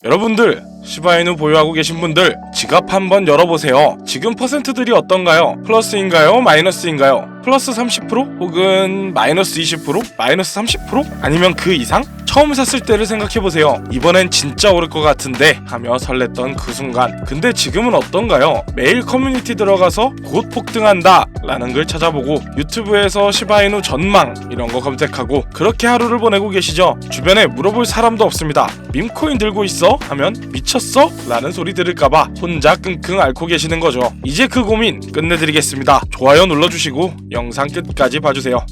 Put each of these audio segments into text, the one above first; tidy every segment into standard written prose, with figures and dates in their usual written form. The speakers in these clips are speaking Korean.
여러분들, 시바이누 보유하고 계신 분들 지갑 한번 열어보세요. 지금 퍼센트들이 어떤가요? 플러스인가요? 마이너스인가요? 플러스 30%? 혹은 마이너스 20%? 마이너스 30%? 아니면 그 이상? 처음 샀을 때를 생각해보세요. 이번엔 진짜 오를 것 같은데 하며 설렜던 그 순간. 근데 지금은 어떤가요? 매일 커뮤니티 들어가서 곧 폭등한다 라는 글 찾아보고 유튜브에서 시바이누 전망 이런 거 검색하고 그렇게 하루를 보내고 계시죠? 주변에 물어볼 사람도 없습니다. 밈코인 들고 있어? 하면 미쳤어? 라는 소리 들을까봐 혼자 끙끙 앓고 계시는 거죠. 이제 그 고민 끝내드리겠습니다. 좋아요 눌러주시고 영상 끝까지 봐주세요.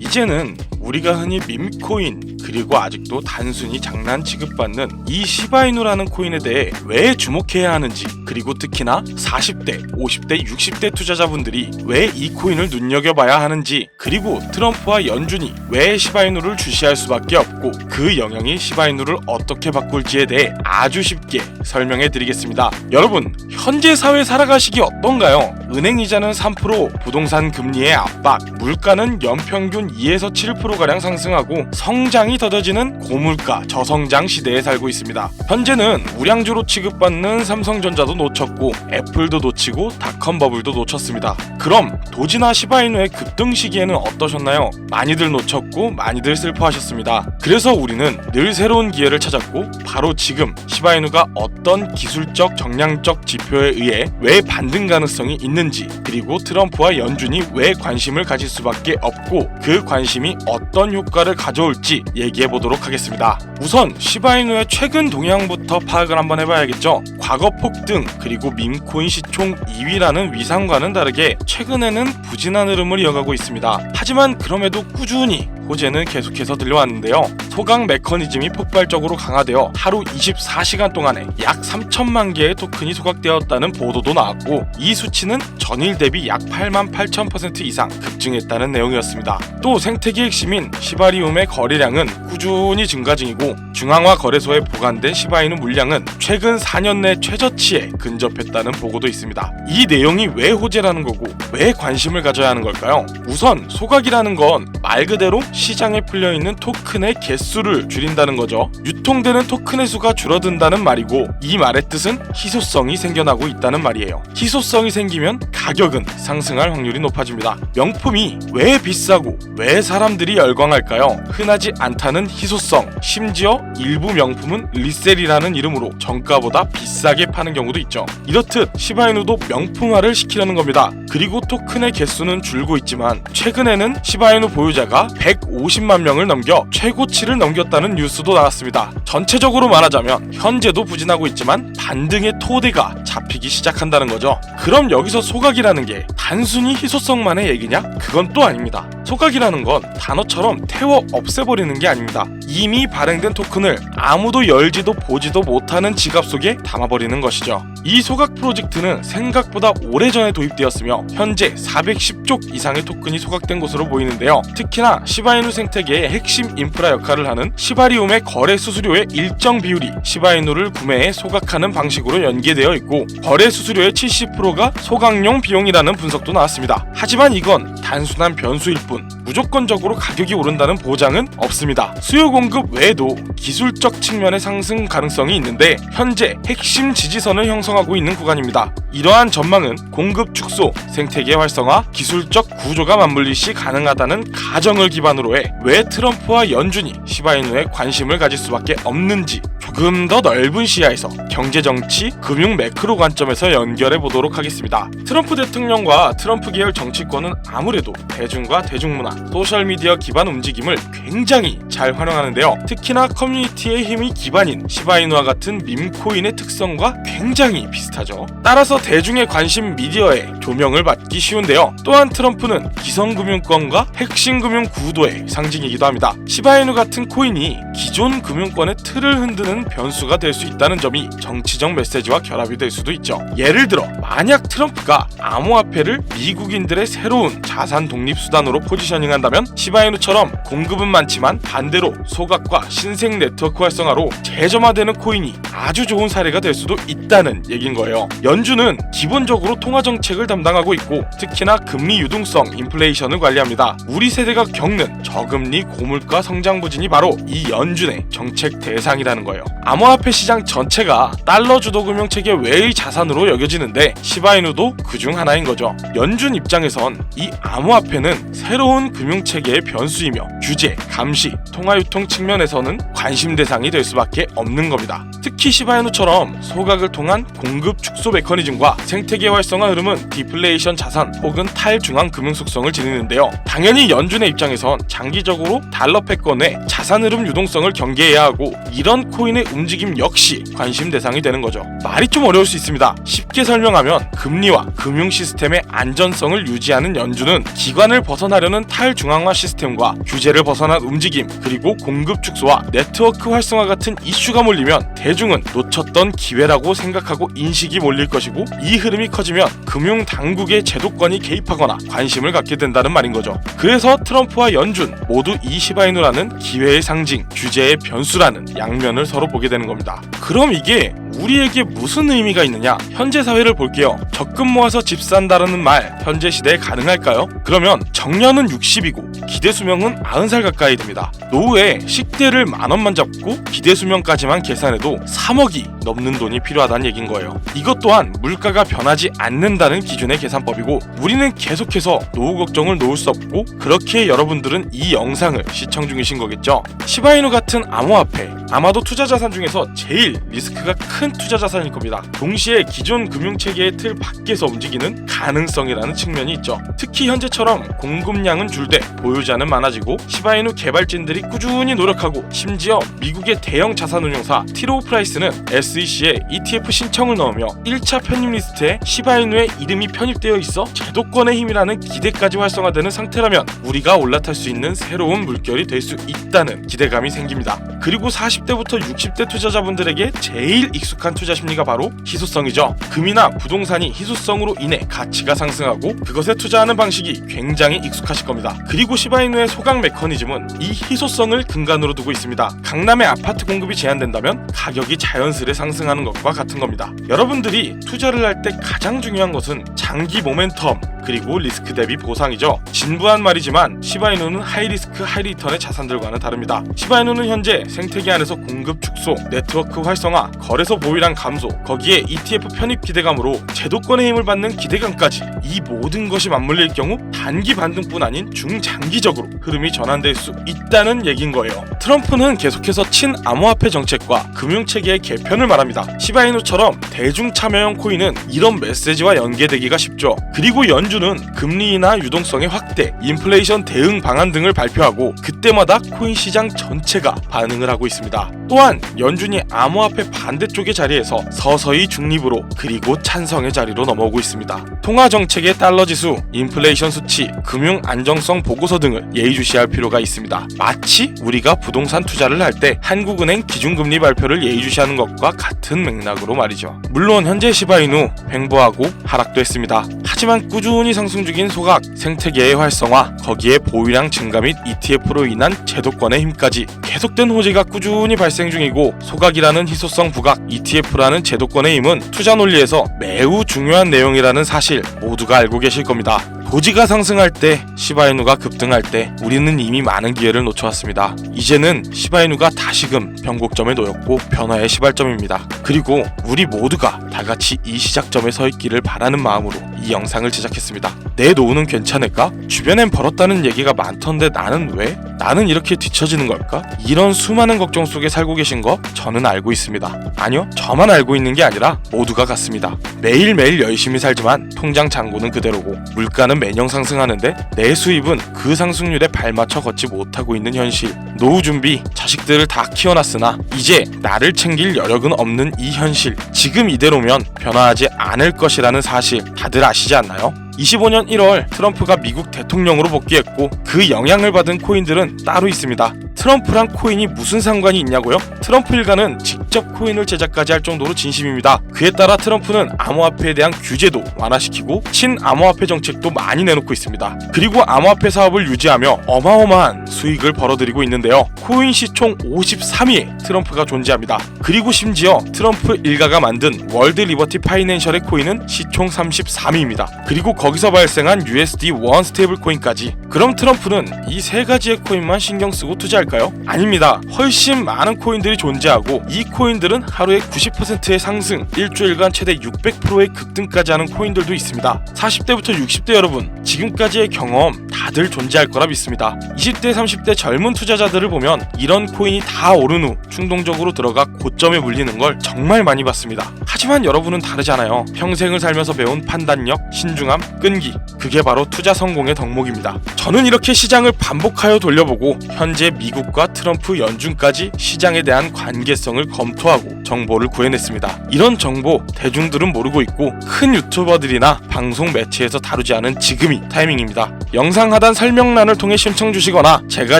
이제는 우리가 흔히 밈코인 그리고 아직도 단순히 장난 취급받는 이 시바이누라는 코인에 대해 왜 주목해야 하는지, 그리고 특히나 40대, 50대, 60대 투자자분들이 왜 이 코인을 눈여겨봐야 하는지, 그리고 트럼프와 연준이 왜 시바이누를 주시할 수밖에 없고 그 영향이 시바이누를 어떻게 바꿀지에 대해 아주 쉽게 설명해 드리겠습니다. 여러분, 현재 사회 살아가시기 어떤가요? 은행 이자는 3%, 부동산 금리의 압박, 물가는 연평균 2에서 7%가량 상승하고 성장이 더뎌지는 고물가, 저성장 시대에 살고 있습니다. 현재는 우량주로 취급받는 삼성전자도 놓쳤고 애플도 놓치고 닷컴 버블도 놓쳤습니다. 그럼 도지나 시바이누의 급등 시기에는 어떠셨나요? 많이들 놓쳤고 많이들 슬퍼하셨습니다. 그래서 우리는 늘 새로운 기회를 찾았고 바로 지금 시바이누가 어떤 기술적 정량적 지표에 의해 왜 반등 가능성이 있는지, 그리고 트럼프와 연준이 왜 관심을 가질 수밖에 없고 그 관심이 어떤 효과를 가져올지 얘기해 보도록 하겠습니다. 우선 시바이누의 최근 동향부터 파악을 한번 해봐야겠죠. 과거 폭등 그리고 밈코인 시총 2위라는 위상과는 다르게 최근에는 부진한 흐름을 이어가고 있습니다. 하지만 그럼에도 꾸준히 호재는 계속해서 들려왔는데요. 소강 메커니즘이 폭발적으로 강화되어 하루 24시간 동안에 약 3천만 개의 토큰이 소각되었다는 보도도 나왔고 이 수치는 전일 대비 약 8만 8천% 이상 급증했다는 내용이었습니다. 또 생태계 핵심인 시바리움의 거래량은 꾸준히 증가 중이고 중앙화 거래소에 보관된 시바이누 물량은 최근 4년 내 최저치에 근접했다는 보고도 있습니다. 이 내용이 왜 호재라는 거고 왜 관심을 가져야 하는 걸까요? 우선 소각이라는 건 말 그대로 시장에 풀려있는 토큰의 개수를 줄인다는 거죠. 유통되는 토큰의 수가 줄어든다는 말이고 이 말의 뜻은 희소성이 생겨나고 있다는 말이에요. 희소성이 생기면 가격은 상승할 확률이 높아집니다. 명품이 왜 비싸고 왜 사람들이 열광할까요? 흔하지 않다는 희소성, 심지어 일부 명품은 리셀이라는 이름으로 정가보다 비싸게 파는 경우도 있죠. 이렇듯 시바이누도 명품화를 시키려는 겁니다. 그리고 토큰의 개수는 줄고 있지만 최근에는 시바이누 보유자가 150만 명을 넘겨 최고치를 넘겼다는 뉴스도 나왔습니다. 전체적으로 말하자면 현재도 부진하고 있지만 반등의 토대가 잡히기 시작한다는 거죠. 그럼 여기서 소각이라는 게 단순히 희소성만의 얘기냐? 그건 또 아닙니다. 소각이라는 건 단어처럼 태워 없애버리는 게 아닙니다. 이미 발행된 토큰을 아무도 열지도 보지도 못하는 지갑 속에 담아버리는 것이죠. 이 소각 프로젝트는 생각보다 오래전에 도입되었으며 현재 410쪽 이상의 토큰이 소각된 것으로 보이는데요. 특히나 시바이누 생태계의 핵심 인프라 역할을 하는 시바리움의 거래 수수료의 일정 비율이 시바이누를 구매해 소각하는 방식으로 연계되어 있고 거래 수수료의 70%가 소각용 비용이라는 분석도 나왔습니다. 하지만 이건 단순한 변수일 뿐 무조건적으로 가격이 오른다는 보장은 없습니다. 수요 공급 외에도 기술적 측면의 상승 가능성이 있는데 현재 핵심 지지선을 형성하고 있는 구간입니다. 이러한 전망은 공급 축소, 생태계 활성화, 기술적 구조가 맞물릴 시 가능하다는 가정을 기반으로 해 왜 트럼프와 연준이 시바이누에 관심을 가질 수밖에 없는지 조금 더 넓은 시야에서 경제, 정치, 금융 매크로 관점에서 연결해 보도록 하겠습니다. 트럼프 대통령과 트럼프 계열 정치권은 아무래도 대중과 대중문화, 소셜미디어 기반 움직임을 굉장히 잘 활용하는데요. 특히나 커뮤니티의 힘이 기반인 시바이누와 같은 밈코인의 특성과 굉장히 비슷하죠. 따라서 대중의 관심 미디어에 조명을 받기 쉬운데요. 또한 트럼프는 기성금융권과 핵심 금융 구도의 상징이기도 합니다. 시바이누 같은 코인이 기존 금융권의 틀을 흔드는 변수가 될 수 있다는 점이 정치적 메시지와 결합이 될 수도 있죠. 예를 들어 만약 트럼프가 암호화폐를 미국인들의 새로운 자산 독립 수단으로 포지셔닝한다면 시바이누처럼 공급은 많지만 반대로 소각과 신생 네트워크 활성화로 재점화되는 코인이 아주 좋은 사례가 될 수도 있다는 얘긴 거예요. 연준은 기본적으로 통화 정책을 담당하고 있고 특히나 금리 유동성, 인플레이션을 관리합니다. 우리 세대가 겪는 저금리 고물가 성장 부진이 바로 이 연준의 정책 대상이라는 거예요. 암호화폐 시장 전체가 달러 주도 금융체계 외의 자산으로 여겨지는데 시바이누도 그중 하나인 거죠. 연준 입장에선 이 암호화폐는 새로운 금융체계의 변수이며 규제, 감시, 통화유통 측면에서는 관심 대상이 될 수밖에 없는 겁니다. 특히 시바이누처럼 소각을 통한 공급 축소 메커니즘과 생태계 활성화 흐름은 디플레이션 자산 혹은 탈중앙 금융 속성을 지니는데요. 당연히 연준의 입장에선 장기적으로 달러 패권의 자산 흐름 유동성을 경계해야 하고 이런 코인의 움직임 역시 관심 대상이 되는 거죠. 말이 좀 어려울 수 있습니다. 쉽게 설명하면 금리와 금융 시스템의 안전성을 유지하는 연준은 기관을 벗어나려는 탈중앙화 시스템과 규제를 벗어난 움직임 그리고 공급 축소와 네트워크 활성화 같은 이슈가 몰리면 대중은 놓쳤던 기회라고 생각하고 인식이 몰릴 것이고 이 흐름이 커지면 금융 당국의 제도권이 개입하거나 관심을 갖게 된다는 말인 거죠. 그래서 트럼프와 연준 모두 이 시바이누라는 기회의 상징, 규제의 변수라는 양면을 서로 보게 되는 겁니다. 그럼 이게 우리에게 무슨 의미가 있느냐? 현재 사회를 볼게요. 적금 모아서 집 산다라는 말 현재 시대에 가능할까요? 그러면 정년은 60이고 기대 수명은 90살 가까이 됩니다. 노후에 식대를 10,000원만 잡고 기대 수명까지만 계산해도 3억이 넘는 돈이 필요하다는 얘긴 거예요. 이것 또한 물가가 변하지 않는다는 기준의 계산법이고 우리는 계속해서 노후 걱정을 놓을 수 없고 그렇게 여러분들은 이 영상을 시청 중이신 거겠죠. 시바이누 같은 암호화폐 아마도 투자 자산 중에서 제일 리스크가 큰 투자 자산일 겁니다. 동시에 기존 금융체계의 틀 밖에서 움직이는 가능성이라는 측면이 있죠. 특히 현재처럼 공급량은 줄되 보유자는 많아지고 시바이누 개발진들이 꾸준히 노력하고 심지어 미국의 대형 자산운용사 티로프라이스는 SEC에 ETF 신청을 넣으며 1차 편입 리스트에 시바이누의 이름이 편입되어 있어 제도권의 힘이라는 기대까지 활성화되는 상태라면 우리가 올라탈 수 있는 새로운 물결이 될 수 있다는 기대감이 생깁니다. 그리고 40대부터 60대 투자자분들에게 제일 익숙한 투자 심리가 바로 희소성이죠. 금이나 부동산이 희소성으로 인해 가치가 상승하고 그것에 투자하는 방식이 굉장히 익숙하실 겁니다. 그리고 시바이누의 소각 메커니즘은 이 희소성을 근간으로 두고 있습니다. 강남의 아파트 공급이 제한된다면 가격이 자연스레 상승하는 것과 같은 겁니다. 여러분들이 투자를 할 때 가장 중요한 것은 장기 모멘텀 그리고 리스크 대비 보상이죠. 진부한 말이지만 시바이누는 하이리스크 하이리턴의 자산들과는 다릅니다. 시바이누는 현재 생태계 안에서 공급 축소, 네트워크 활성화, 거래소 보유량 감소, 거기에 ETF 편입 기대감으로 제도권의 힘을 받는 기대감까지 이 모든 것이 맞물릴 경우 단기 반등뿐 아닌 중장기적으로 흐름이 전환될 수 있다는 얘긴 거예요. 트럼프는 계속해서 친암호화폐 정책과 금융체계의 개편을 말합니다. 시바이누처럼 대중 참여형 코인은 이런 메시지와 연계되기가 쉽죠. 그리고 연준은 금리 인하 유동성의 확대, 인플레이션 대응 방안 등을 발표하고 그때마다 코인 시장 전체가 반응을 하고 있습니다. 또한 연준이 암호화폐 반대쪽의 자리에서 서서히 중립으로 그리고 찬성의 자리로 넘어오고 있습니다. 통화 정책의 달러 지수, 인플레이션 수치, 금융 안정성 보고서 등을 예의주시할 필요가 있습니다. 마치 우리가 부동산 투자를 할 때 한국은행 기준금리 발표를 예의주시하는 것과 같은 맥락으로 말이죠. 물론 현재 시바이누 횡보하고 하락도 했습니다. 하지만 꾸준히 상승 중인 소각, 생태계의 활성화, 거기에 보유량 증가 및 ETF로 인한 제도권의 힘까지 계속된 호재가 꾸준히 발생 중이고 소각이라는 희소성 부각, ETF라는 제도권의 힘은 투자 논리에서 매우 중요한 내용이라는 사실 모두가 알고 계실 겁니다. 도지가 상승할 때, 시바이누가 급등할 때 우리는 이미 많은 기회를 놓쳐왔습니다. 이제는 시바이누가 다시금 변곡점에 놓였고 변화의 시발점입니다. 그리고 우리 모두가 다같이 이 시작점에 서 있기를 바라는 마음으로 이 영상을 제작했습니다. 내 노후는 괜찮을까? 주변엔 벌었다는 얘기가 많던데 나는 왜? 나는 이렇게 뒤처지는 걸까? 이런 수많은 걱정 속에 살고 계신 거 저는 알고 있습니다. 아니요, 저만 알고 있는 게 아니라 모두가 같습니다. 매일매일 열심히 살지만 통장 잔고는 그대로고 물가는 매년 상승하는데 내 수입은 그 상승률에 발맞춰 걷지 못하고 있는 현실. 노후 준비, 자식들을 다 키워놨으나 이제 나를 챙길 여력은 없는 이 현실. 지금 이대로면 변화하지 않을 것이라는 사실 다들 아시지 않나요? 25년 1월 트럼프가 미국 대통령으로 복귀했고 그 영향을 받은 코인들은 따로 있습니다. 트럼프랑 코인이 무슨 상관이 있냐고요? 트럼프 일가는 직접 코인을 제작까지 할 정도로 진심입니다. 그에 따라 트럼프는 암호화폐에 대한 규제도 완화시키고 친암호화폐 정책도 많이 내놓고 있습니다. 그리고 암호화폐 사업을 유지하며 어마어마한 수익을 벌어들이고 있는데요. 코인 시총 53위에 트럼프가 존재합니다. 그리고 심지어 트럼프 일가가 만든 월드 리버티 파이낸셜의 코인은 시총 33위입니다. 그리고 거기서 발생한 USD1 스테이블 코인까지. 그럼 트럼프는 이 세 가지의 코인만 신경 쓰고 투자할까요? 아닙니다. 훨씬 많은 코인들이 존재하고 이 코인들은 하루에 90%의 상승, 일주일간 최대 600%의 급등까지 하는 코인들도 있습니다. 40대부터 60대 여러분, 지금까지의 경험 다들 존재할 거라 믿습니다. 20대, 30대 젊은 투자자들을 보면 이런 코인이 다 오른 후 충동적으로 들어가 고점에 물리는 걸 정말 많이 봤습니다. 하지만 여러분은 다르잖아요. 평생을 살면서 배운 판단력, 신중함, 끈기, 그게 바로 투자 성공의 덕목입니다. 저는 이렇게 시장을 반복하여 돌려보고 현재 미국과 트럼프 연준까지 시장에 대한 관계성을 검토하고 정보를 구해냈습니다. 이런 정보 대중들은 모르고 있고 큰 유튜버들이나 방송 매체에서 다루지 않은 지금이 타이밍입니다. 영상 하단 설명란을 통해 신청 주시거나 제가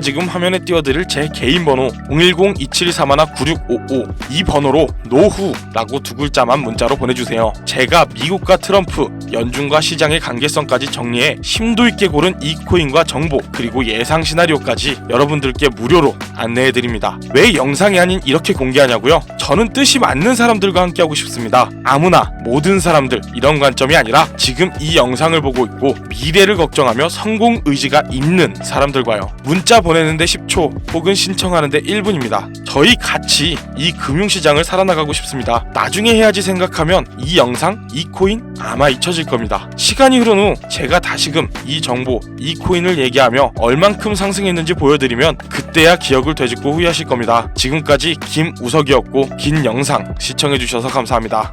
지금 화면에 띄워드릴 제 개인 번호 010-2731-9655 이 번호로 노후라고 두 글자만 문자로 보내주세요. 제가 미국과 트럼프, 연준과 시장의 관계성까지 정리해 심도 있게 고른 이 코인과 정보 그리고 예상 시나리오까지 여러분들께 무료로 안내해드립니다. 왜 영상이 아닌 이렇게 공개하냐고요? 저는 뜻이 맞는 사람들과 함께하고 싶습니다. 아무나 모든 사람들 이런 관점이 아니라 지금 이 영상을 보고 있고 미래를 걱정하며 성공 의지가 있는 사람들과요. 문자 보내는데 10초 혹은 신청하는데 1분입니다. 저희 같이 이 금융시장을 살아나가고 싶습니다. 나중에 해야지 생각하면 이 영상, 이 코인 아마 잊혀질 겁니다. 시간이 흐른 후 제가 다시금 이 정보, 이 코인을 얘기하며 얼만큼 상승했는지 보여드리면 그때야 기억을 되짚고 후회하실 겁니다. 지금까지 김우석이었고 긴 영상 시청해주셔서 감사합니다.